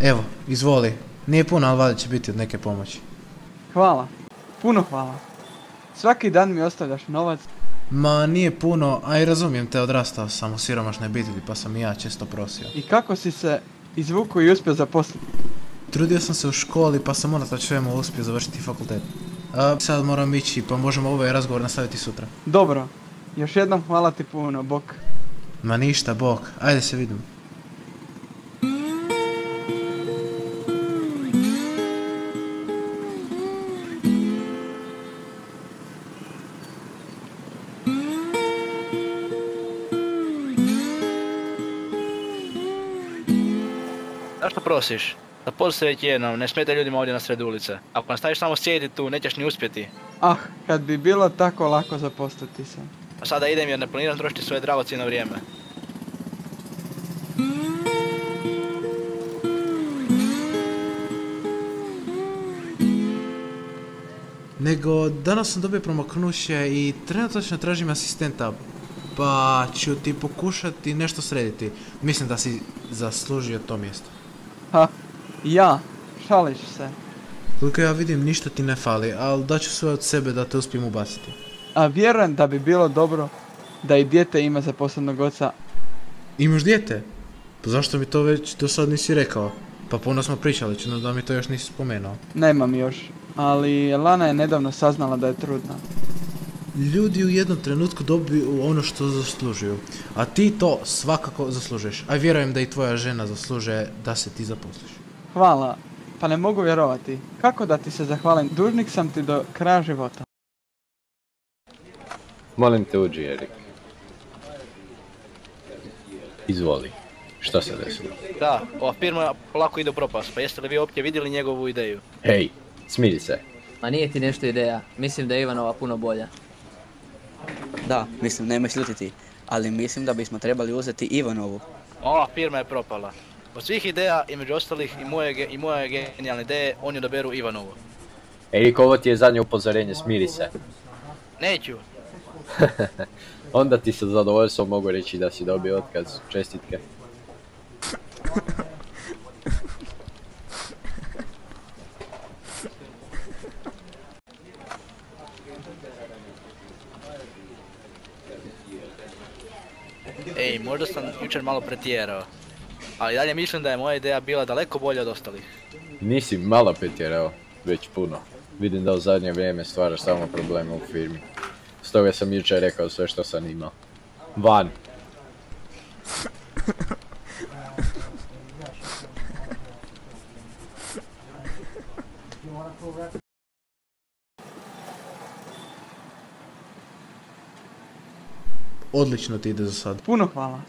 Evo, izvoli. Nije puno, ali valjda će biti od neke pomoći. Hvala. Puno hvala. Svaki dan mi ostavljaš novac. Ma nije puno, a i razumijem te, odrastao sam u siromašnoj obitelji pa sam i ja često prosio. I kako si se izvukao i uspio zaposliti? Trudio sam se u školi pa sam unatoč svemu uspio završiti fakultet. Sad moram ići pa možemo ovaj razgovor nastaviti sutra. Dobro. Još jednom hvala ti puno, bok. Ma ništa, bok. Ajde se vidimo. Zašto prosiš? Zaposli se već jednom, ne smetaj ljudima ovdje na sred ulice. Ako nastaviš samo sjediti tu, nećeš ni uspjeti. Ah, kad bi bilo tako lako zaposliti se. A sada idem jer ne planiram trošiti svoje dragocjeno vrijeme. Nego, danas sam dobio promaknuće i trenutačno tražim asistenta. Pa ću ti pokušati nešto srediti. Mislim da si zaslužio to mjesto. Ha, ja, šališ se. Koliko ja vidim, ništa ti ne fali, ali daću sve od sebe da te uspijem ubaciti. A vjerujem da bi bilo dobro da i dijete ima zaposlenog oca. Imaš dijete? Pa zašto mi to već do sad nisi rekao? Pa puno smo pričali, čudno da mi to još nisi spomenuo. Nemam još, ali Lana je nedavno saznala da je trudna. Ljudi u jednom trenutku dobiju ono što zaslužuju, a ti to svakako zaslužuješ. A vjerujem da i tvoja žena zaslužuje da se ti zaposliš. Hvala, pa ne mogu vjerovati. Kako da ti se zahvalim? Dužnik sam ti do kraja života. Molim te uđi, Erik. Izvoli. Šta se desilo? Da, ova firma polako ide u propast, pa jeste li vi uopće vidjeli njegovu ideju? Hej, smiri se. Ma nije ti nešto ideja, mislim da je Ivanova puno bolja. Da, mislim, nemoj slutiti, ali mislim da bismo trebali uzeti Ivanovu. Ova firma je propala. Od svih ideja, i među ostalih, i moje genijalne ideje, oni odaberu Ivanovu. Erik, ovo ti je zadnje upozorenje, smiri se. Neću. Onda ti sa zadovoljstvom mogu reći da si dobio otkaz. Čestitke. Ej, možda sam jučer malo pretjerao. Ali dalje mislim da je moja ideja bila daleko bolja od ostalih. Nisi malo pretjerao, već puno. Vidim da u zadnje vrijeme stvaraš samo probleme u firmi. Stoga sam jučer rekao sve što sam imao. Van! Odlično ti ide za sad. Puno hvala.